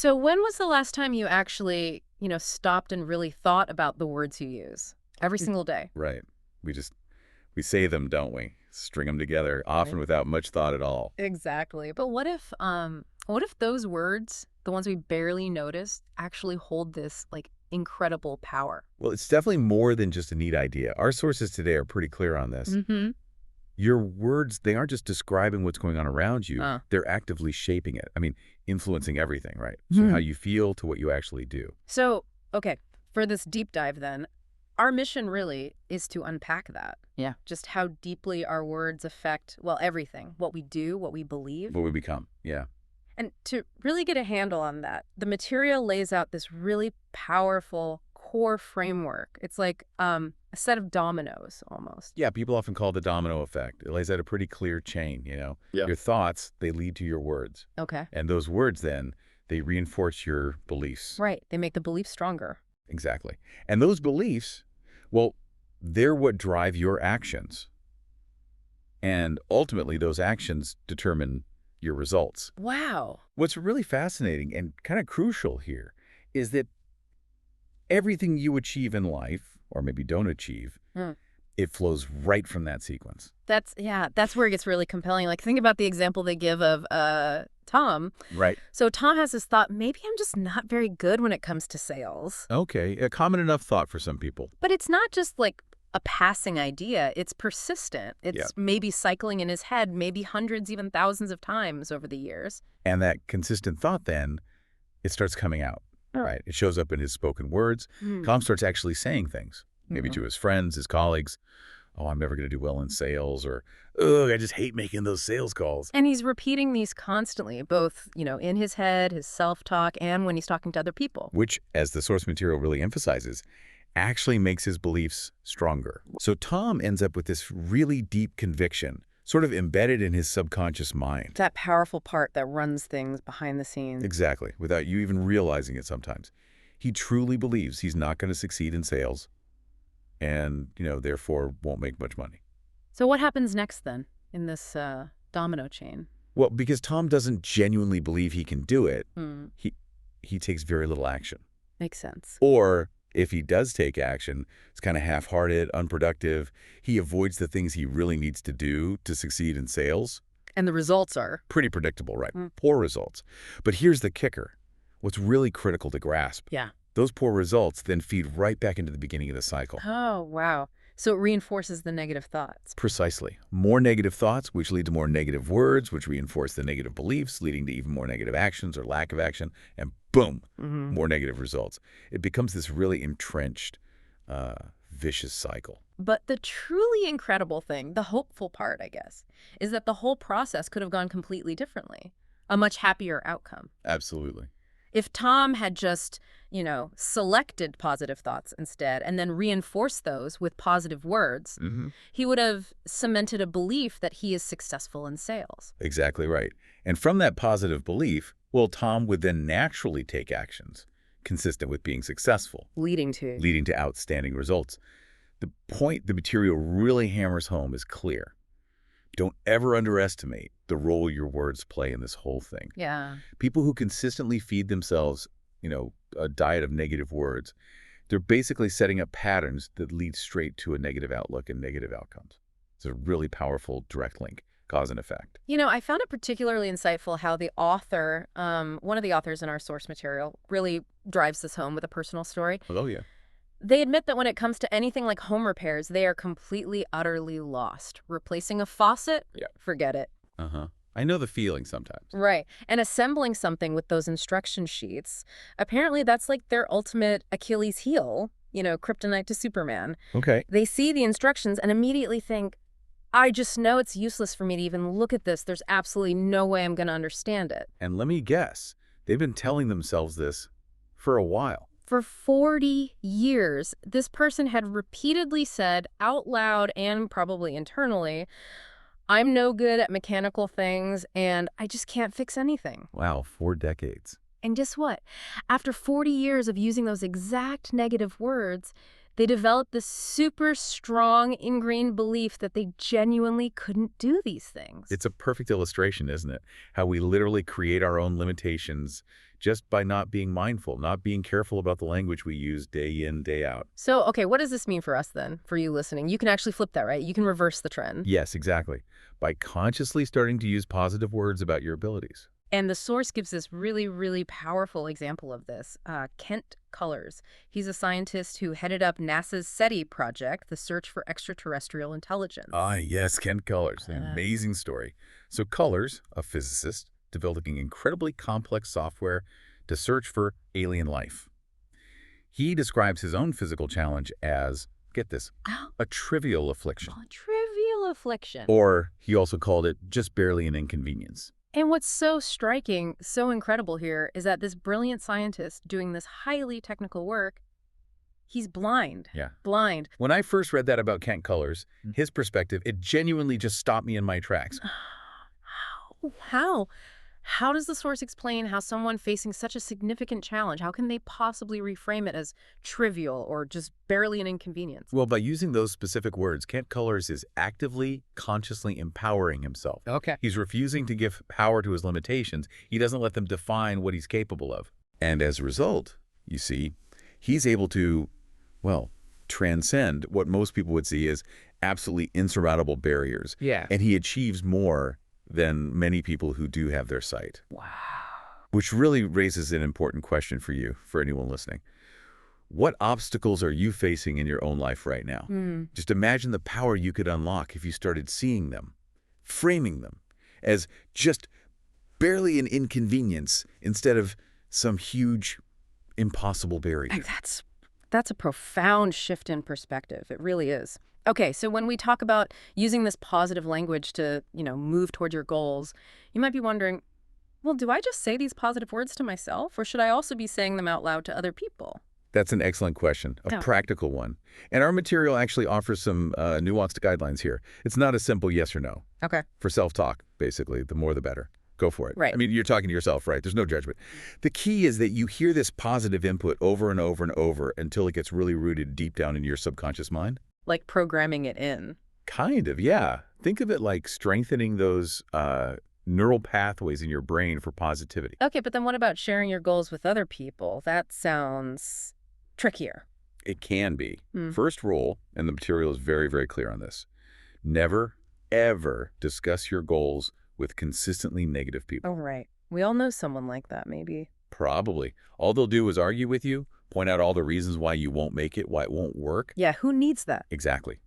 So when was the last time you actually, stopped and really thought about the words you use? Every single day. Right. We say them, don't we? String them together, often Right. without much thought at all. Exactly. But what if those words, the ones we barely notice, actually hold this like incredible power? Well, it's definitely more than just a neat idea. Our sources today are pretty clear on this. Mm-hmm. Your words, they aren't just describing what's going on around you. Uh. They're actively shaping it. I mean, influencing everything, right? So how you feel to what you actually do. So, okay, for this deep dive then, our mission really is to unpack that. Yeah. Just how deeply our words affect, well, everything, what we do, what we believe. What we become. Yeah. And to really get a handle on that, the material lays out this really powerful core framework. It's like a set of dominoes almost. Yeah, people often call it the domino effect. It lays out a pretty clear chain, Yeah. Your thoughts, they lead to your words. Okay. And those words then, they reinforce your beliefs. Right. They make the belief stronger. Exactly. And those beliefs, well, they're what drive your actions. And ultimately, those actions determine your results. Wow. What's really fascinating and kind of crucial here is that everything you achieve in life, or maybe don't achieve, it flows right from that sequence. That's where it gets really compelling. Like, think about the example they give of Tom. Right. So Tom has this thought, maybe I'm just not very good when it comes to sales. Okay, a common enough thought for some people. But it's not just like a passing idea. It's persistent. It's maybe cycling in his head, maybe hundreds, even thousands of times over the years. And that consistent thought then, it starts coming out, right? It shows up in his spoken words. Tom starts actually saying things, maybe to his friends, his colleagues. Oh, I'm never going to do well in sales, or, ugh, I just hate making those sales calls. And he's repeating these constantly, both, in his head, his self-talk, and when he's talking to other people. Which, as the source material really emphasizes, actually makes his beliefs stronger. So Tom ends up with this really deep conviction, sort of embedded in his subconscious mind. That powerful part that runs things behind the scenes. Exactly, without you even realizing it sometimes. He truly believes he's not going to succeed in sales and, therefore won't make much money. So what happens next then in this domino chain? Well, because Tom doesn't genuinely believe he can do it, he takes very little action. Makes sense. Or if he does take action, it's kind of half-hearted, unproductive. He avoids the things he really needs to do to succeed in sales. And the results are? Pretty predictable, right? Poor results. But here's the kicker. What's really critical to grasp. Yeah. Those poor results then feed right back into the beginning of the cycle. Oh, wow. So it reinforces the negative thoughts. Precisely. More negative thoughts, which lead to more negative words, which reinforce the negative beliefs, leading to even more negative actions or lack of action, and boom, more negative results. It becomes this really entrenched, vicious cycle. But the truly incredible thing, the hopeful part, I guess, is that the whole process could have gone completely differently. A much happier outcome. Absolutely. If Tom had just, selected positive thoughts instead and then reinforced those with positive words, he would have cemented a belief that he is successful in sales. Exactly right. And from that positive belief, well, Tom would then naturally take actions consistent with being successful, Leading to outstanding results. The point the material really hammers home is clear. Don't ever underestimate the role your words play in this whole thing. Yeah. People who consistently feed themselves, a diet of negative words, they're basically setting up patterns that lead straight to a negative outlook and negative outcomes. It's a really powerful direct link, cause and effect. I found it particularly insightful how the author, one of the authors in our source material, really drives this home with a personal story. Oh, yeah. They admit that when it comes to anything like home repairs, they are completely, utterly lost. Replacing a faucet? Yeah. Forget it. I know the feeling sometimes. Right. And assembling something with those instruction sheets, apparently that's like their ultimate Achilles heel, kryptonite to Superman. Okay. They see the instructions and immediately think, I just know it's useless for me to even look at this. There's absolutely no way I'm going to understand it. And let me guess, they've been telling themselves this for a while. For 40 years, this person had repeatedly said out loud and probably internally, I'm no good at mechanical things and I just can't fix anything. Wow, 4 decades. And guess what? After 40 years of using those exact negative words, they developed this super strong ingrained belief that they genuinely couldn't do these things. It's a perfect illustration, isn't it? How we literally create our own limitations just by not being mindful, not being careful about the language we use day in, day out. So, okay, what does this mean for us then, for you listening? You can actually flip that, right? You can reverse the trend. Yes, exactly. By consciously starting to use positive words about your abilities. And the source gives this really, really powerful example of this. Kent Cullors. He's a scientist who headed up NASA's SETI project, the search for extraterrestrial intelligence. Ah, yes, Kent Cullors. An amazing story. So Cullors, a physicist, developing incredibly complex software to search for alien life. He describes his own physical challenge as, get this, a trivial affliction. A trivial affliction. Or he also called it just barely an inconvenience. And what's so striking, so incredible here, is that this brilliant scientist doing this highly technical work, he's blind. Yeah. Blind. When I first read that about Kent Cullors, his perspective, it genuinely just stopped me in my tracks. How? How does the source explain how someone facing such a significant challenge, how can they possibly reframe it as trivial or just barely an inconvenience? Well, by using those specific words, Kent Cullors is actively, consciously empowering himself. Okay. He's refusing to give power to his limitations. He doesn't let them define what he's capable of. And as a result, you see, he's able to, well, transcend what most people would see as absolutely insurmountable barriers. Yeah. And he achieves more than many people who do have their sight. Wow. Which really raises an important question for you, for anyone listening. What obstacles are you facing in your own life right now? Just imagine the power you could unlock if you started seeing them, framing them as just barely an inconvenience instead of some huge, impossible barrier. That's a profound shift in perspective. It really is. Okay, so when we talk about using this positive language to, move toward your goals, you might be wondering, well, do I just say these positive words to myself, or should I also be saying them out loud to other people? That's an excellent question, a practical one. And our material actually offers some nuanced guidelines here. It's not a simple yes or no. Okay. For self-talk, basically, the more the better. Go for it. Right. I mean, you're talking to yourself, right? There's no judgment. The key is that you hear this positive input over and over and over until it gets really rooted deep down in your subconscious mind. Like programming it in. Kind of, yeah. Think of it like strengthening those neural pathways in your brain for positivity. Okay, but then what about sharing your goals with other people? That sounds trickier. It can be. First rule, and the material is very, very clear on this, never, ever discuss your goals with consistently negative people. Oh, right. We all know someone like that, maybe. Probably. All they'll do is argue with you, point out all the reasons why you won't make it, why it won't work. Yeah, who needs that? Exactly.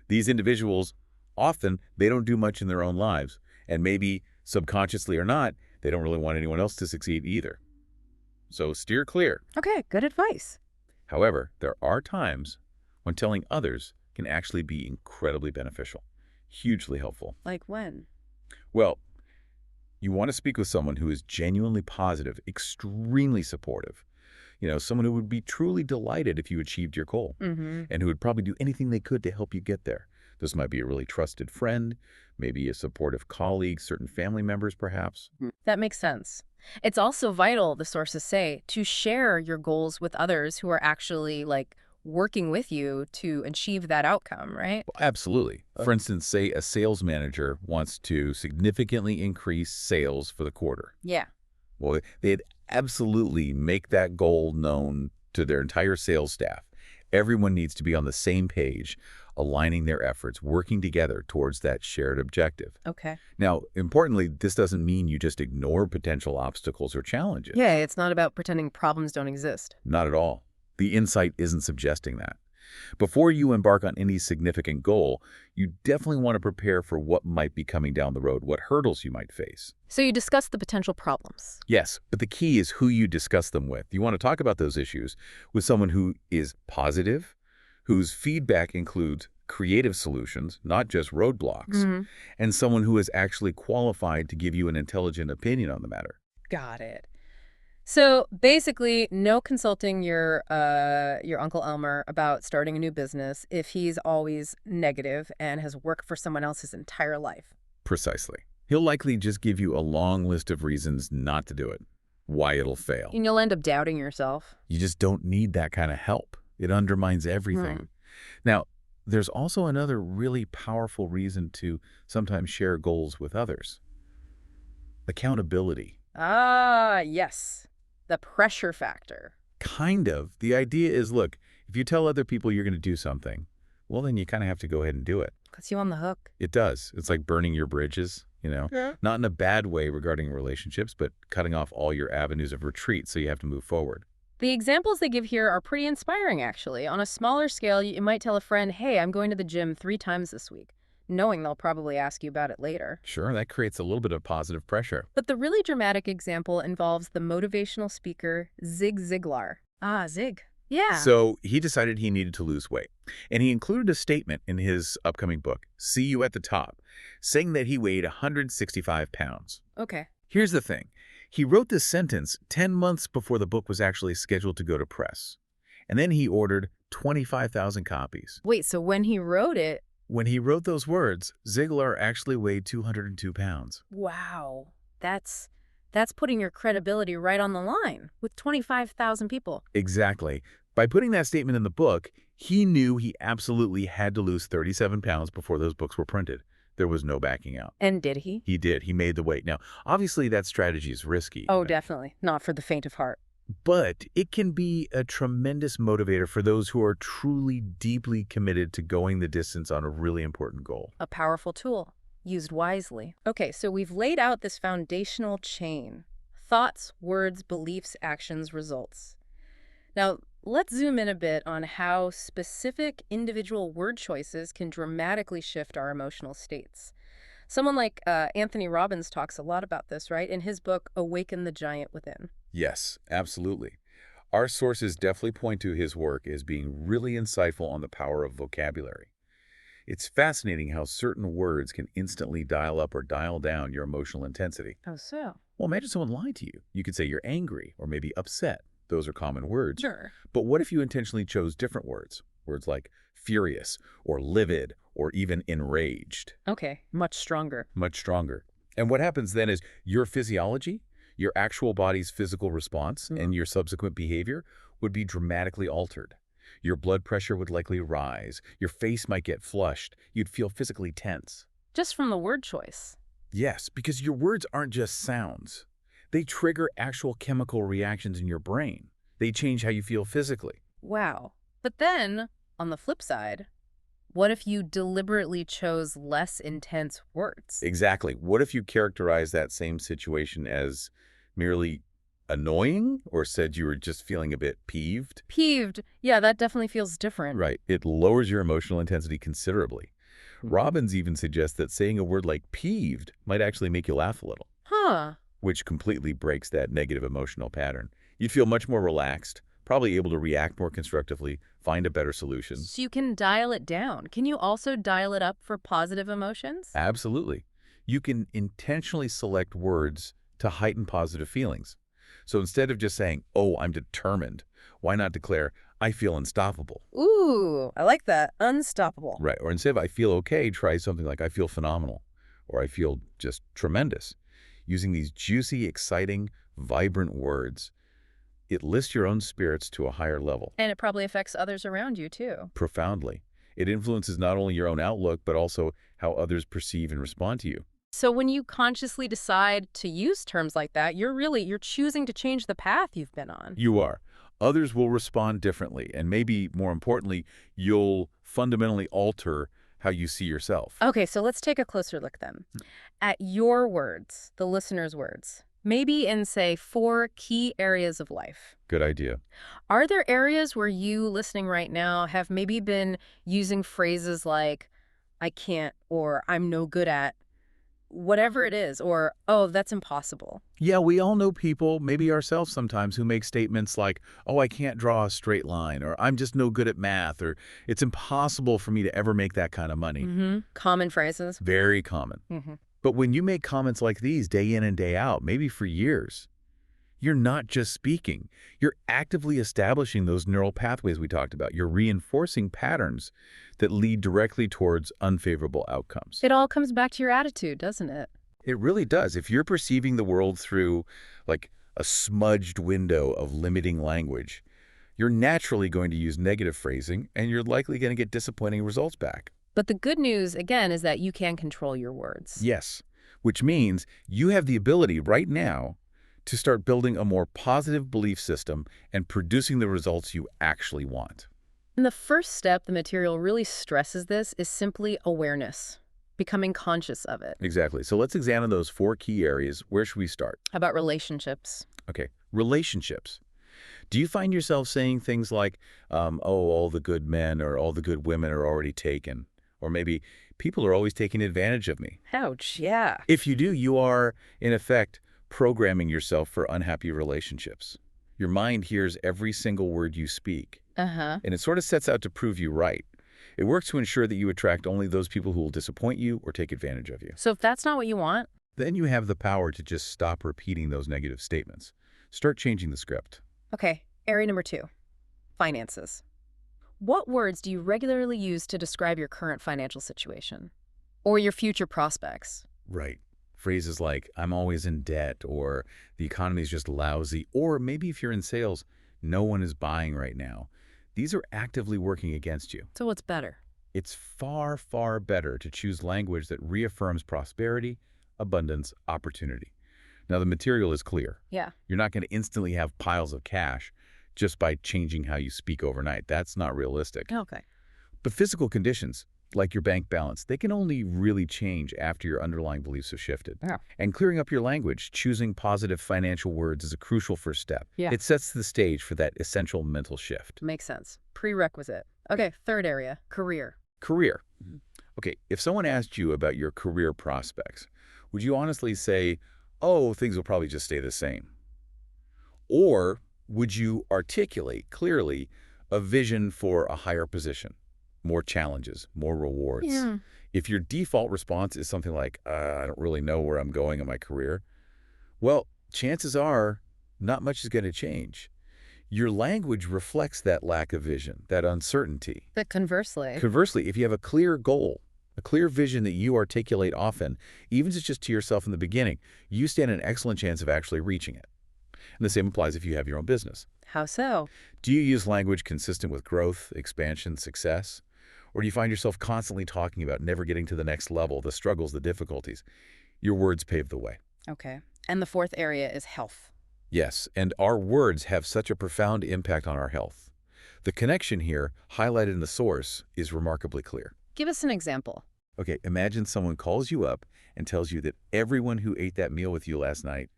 These individuals, often, they don't do much in their own lives. And maybe subconsciously or not, they don't really want anyone else to succeed either. So steer clear. Okay, good advice. However, there are times when telling others can actually be incredibly beneficial, hugely helpful. Like when? Well, you want to speak with someone who is genuinely positive, extremely supportive. Someone who would be truly delighted if you achieved your goal and who would probably do anything they could to help you get there. This might be a really trusted friend, maybe a supportive colleague, certain family members perhaps. That makes sense. It's also vital, the sources say, to share your goals with others who are actually working with you to achieve that outcome, right? Well, absolutely. For instance, say a sales manager wants to significantly increase sales for the quarter. Yeah. Well, they'd absolutely make that goal known to their entire sales staff. Everyone needs to be on the same page, aligning their efforts, working together towards that shared objective. Okay. Now, importantly, this doesn't mean you just ignore potential obstacles or challenges. Yeah, it's not about pretending problems don't exist. Not at all. The insight isn't suggesting that. Before you embark on any significant goal, you definitely want to prepare for what might be coming down the road, what hurdles you might face. So you discuss the potential problems. Yes, but the key is who you discuss them with. You want to talk about those issues with someone who is positive, whose feedback includes creative solutions, not just roadblocks, and someone who is actually qualified to give you an intelligent opinion on the matter. Got it. So basically, no consulting your Uncle Elmer about starting a new business if he's always negative and has worked for someone else his entire life. Precisely. He'll likely just give you a long list of reasons not to do it, why it'll fail. And you'll end up doubting yourself. You just don't need that kind of help. It undermines everything. Now, there's also another really powerful reason to sometimes share goals with others. Accountability. Ah, yes. the pressure factor. Kind of. The idea is, look, if you tell other people you're going to do something, well, then you kind of have to go ahead and do it. Puts you on the hook. It does. It's like burning your bridges, Yeah. Not in a bad way regarding relationships, but cutting off all your avenues of retreat so you have to move forward. The examples they give here are pretty inspiring, actually. On a smaller scale, you might tell a friend, hey, I'm going to the gym 3 times this week, knowing they'll probably ask you about it later. Sure, that creates a little bit of positive pressure. But the really dramatic example involves the motivational speaker Zig Ziglar. Ah, Zig. Yeah. So he decided he needed to lose weight. And he included a statement in his upcoming book, See You at the Top, saying that he weighed 165 pounds. Okay. Here's the thing. He wrote this sentence 10 months before the book was actually scheduled to go to press. And then he ordered 25,000 copies. Wait, so when he wrote it... When he wrote those words, Ziglar actually weighed 202 pounds. Wow. That's putting your credibility right on the line with 25,000 people. Exactly. By putting that statement in the book, he knew he absolutely had to lose 37 pounds before those books were printed. There was no backing out. And did he? He did. He made the weight. Now, obviously, that strategy is risky. Oh, definitely. Not for the faint of heart. But it can be a tremendous motivator for those who are truly deeply committed to going the distance on a really important goal. A powerful tool, used wisely. Okay, so we've laid out this foundational chain. Thoughts, words, beliefs, actions, results. Now, let's zoom in a bit on how specific individual word choices can dramatically shift our emotional states. Someone like Anthony Robbins talks a lot about this, right? In his book, Awaken the Giant Within. Yes, absolutely. Our sources definitely point to his work as being really insightful on the power of vocabulary. It's fascinating how certain words can instantly dial up or dial down your emotional intensity. Oh, so? Well, imagine someone lied to you. You could say you're angry or maybe upset. Those are common words. Sure. But what if you intentionally chose different words? Words like furious or livid or even enraged. Okay, much stronger. Much stronger. And what happens then is your physiology, your actual body's physical response, and your subsequent behavior would be dramatically altered. Your blood pressure would likely rise. Your face might get flushed. You'd feel physically tense. Just from the word choice. Yes, because your words aren't just sounds. They trigger actual chemical reactions in your brain. They change how you feel physically. Wow. But then, on the flip side, what if you deliberately chose less intense words? Exactly. What if you characterized that same situation as merely annoying or said you were just feeling a bit peeved? Peeved. Yeah, that definitely feels different. Right. It lowers your emotional intensity considerably. Robbins even suggests that saying a word like peeved might actually make you laugh a little. Huh. Which completely breaks that negative emotional pattern. You'd feel much more relaxed, probably able to react more constructively, find a better solution. So you can dial it down. Can you also dial it up for positive emotions? Absolutely. You can intentionally select words to heighten positive feelings. So instead of just saying, oh, I'm determined, why not declare, I feel unstoppable? Ooh, I like that. Unstoppable. Right. Or instead of I feel okay, try something like I feel phenomenal or I feel just tremendous. Using these juicy, exciting, vibrant words, it lifts your own spirits to a higher level. And it probably affects others around you, too. Profoundly. It influences not only your own outlook, but also how others perceive and respond to you. So when you consciously decide to use terms like that, you're choosing to change the path you've been on. You are. Others will respond differently, and maybe more importantly, you'll fundamentally alter how you see yourself. Okay, so let's take a closer look then. At your words, the listener's words, maybe in, say, 4 key areas of life. Good idea. Are there areas where you, listening right now, have maybe been using phrases like, I can't, or I'm no good at, whatever it is, or, oh, that's impossible? Yeah, we all know people, maybe ourselves sometimes, who make statements like, oh, I can't draw a straight line, or I'm just no good at math, or it's impossible for me to ever make that kind of money. Common phrases. Very common. But when you make comments like these day in and day out, maybe for years, you're not just speaking. You're actively establishing those neural pathways we talked about. You're reinforcing patterns that lead directly towards unfavorable outcomes. It all comes back to your attitude, doesn't it? It really does. If you're perceiving the world through like a smudged window of limiting language, you're naturally going to use negative phrasing, and you're likely going to get disappointing results back. But the good news, again, is that you can control your words. Yes, which means you have the ability right now to start building a more positive belief system and producing the results you actually want. And the first step, the material really stresses this, is simply awareness, becoming conscious of it. Exactly. So let's examine those 4 key areas. Where should we start? How about relationships? Okay, relationships. Do you find yourself saying things like, oh, all the good men or all the good women are already taken? Or maybe, people are always taking advantage of me. Ouch, yeah. If you do, you are, in effect, programming yourself for unhappy relationships. Your mind hears every single word you speak. Uh-huh. And it sort of sets out to prove you right. It works to ensure that you attract only those people who will disappoint you or take advantage of you. So if that's not what you want, Then you have the power to just stop repeating those negative statements. Start changing the script. okay, area number 2, finances. What words do you regularly use to describe your current financial situation or your future prospects? Right. Phrases like, I'm always in debt, or the economy is just lousy, or maybe if you're in sales, no one is buying right now. These are actively working against you. So what's better? It's far, far better to choose language that reaffirms prosperity, abundance, opportunity. Now, the material is clear. Yeah. You're not going to instantly have piles of cash just by changing how you speak overnight. That's not realistic. Okay. But physical conditions, like your bank balance, they can only really change after your underlying beliefs have shifted. Yeah. And clearing up your language, choosing positive financial words is a crucial first step. Yeah. It sets the stage for that essential mental shift. Makes sense. Prerequisite. Okay, third area, career. Career. Okay, if someone asked you about your career prospects, would you honestly say, oh, things will probably just stay the same? Or would you articulate clearly a vision for a higher position, more challenges, more rewards? Yeah. If your default response is something like, I don't really know where I'm going in my career, well, chances are not much is going to change. Your language reflects that lack of vision, that uncertainty. But conversely, Conversely, if you have a clear goal, a clear vision that you articulate often, even if it's just to yourself in the beginning, you stand an excellent chance of actually reaching it. And the same applies if you have your own business. how so? Do you use language consistent with growth, expansion, success? Or do you find yourself constantly talking about never getting to the next level, the struggles, the difficulties? Your words pave the way. Okay. And the fourth area is health. Yes, and our words have such a profound impact on our health. The connection here, highlighted in the source, is remarkably clear. Give us an example. Okay, imagine someone calls you up and tells you that everyone who ate that meal with you last night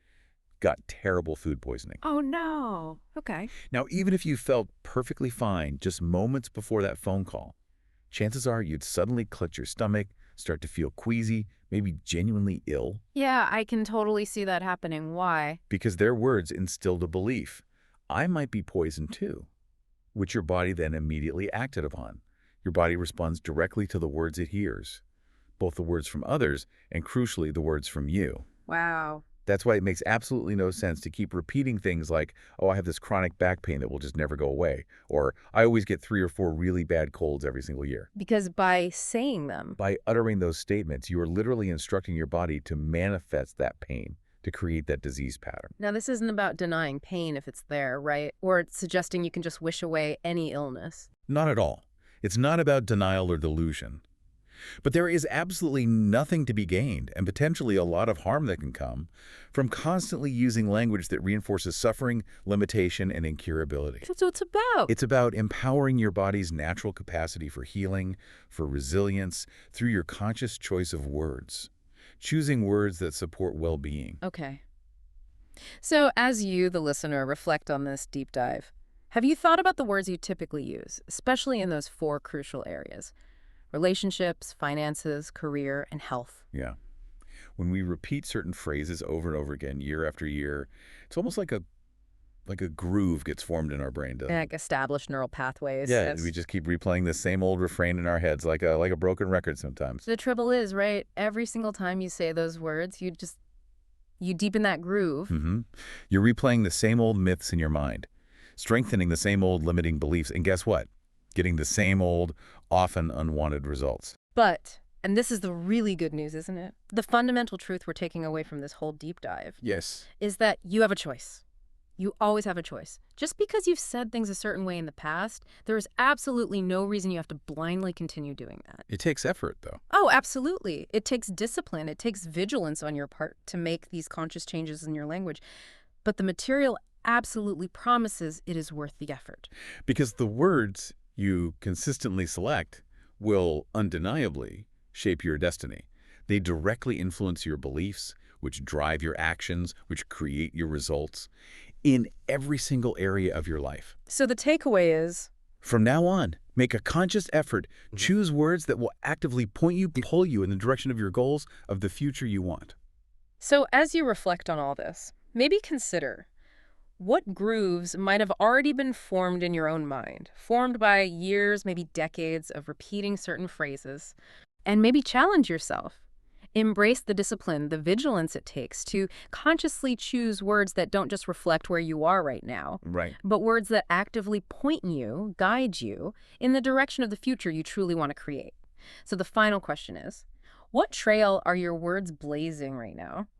got terrible food poisoning. Oh, no. Okay. Now, even if you felt perfectly fine just moments before that phone call, chances are you'd suddenly clutch your stomach, start to feel queasy, maybe genuinely ill, Yeah, I can totally see that happening. Why? because their words instilled a belief. I might be poisoned too, which your body then immediately acted upon. Your body responds directly to the words it hears, both the words from others and, crucially, the words from you. Wow. That's why it makes absolutely no sense to keep repeating things like, oh, I have this chronic back pain that will just never go away, or I always get 3 or 4 really bad colds every single year. Because by saying them, By uttering those statements, you are literally instructing your body to manifest that pain, to create that disease pattern. now this isn't about denying pain if it's there, right? Or it's suggesting you can just wish away any illness. Not at all. It's not about denial or delusion. But there is absolutely nothing to be gained, and potentially a lot of harm that can come, from constantly using language that reinforces suffering, limitation, and incurability. That's what it's about. It's about empowering your body's natural capacity for healing, for resilience, through your conscious choice of words. Choosing words that support well-being. Okay. So as you, the listener, reflect on this deep dive, have you thought about the words you typically use, especially in those 4 crucial areas? Relationships, finances, career, and health. Yeah. When we repeat certain phrases over and over again, year after year, it's almost like a groove gets formed in our brain. Like established neural pathways. Yeah, Yes. we just keep replaying the same old refrain in our heads, like a broken record sometimes. The trouble is, right, every single time you say those words, you deepen that groove. You're replaying the same old myths in your mind, strengthening the same old limiting beliefs, and guess what? Getting the same old, often unwanted results. But, and this is the really good news, isn't it? The fundamental truth we're taking away from this whole deep dive Yes. is that you have a choice. You always have a choice. Just because you've said things a certain way in the past, there is absolutely no reason you have to blindly continue doing that. It takes effort, though. Oh, absolutely. It takes discipline. It takes vigilance on your part to make these conscious changes in your language. but the material absolutely promises it is worth the effort. Because the words you consistently select will undeniably shape your destiny. They directly influence your beliefs, which drive your actions, which create your results in every single area of your life. So the takeaway is, From now on, make a conscious effort. Choose words that will actively pull you in the direction of your goals, of the future you want. so as you reflect on all this, maybe consider what grooves might have already been formed in your own mind, formed by years, maybe decades of repeating certain phrases, and maybe challenge yourself. Embrace the discipline, the vigilance it takes to consciously choose words that don't just reflect where you are right now, Right. but words that actively point you, guide you, in the direction of the future you truly want to create. So the final question is, what trail are your words blazing right now?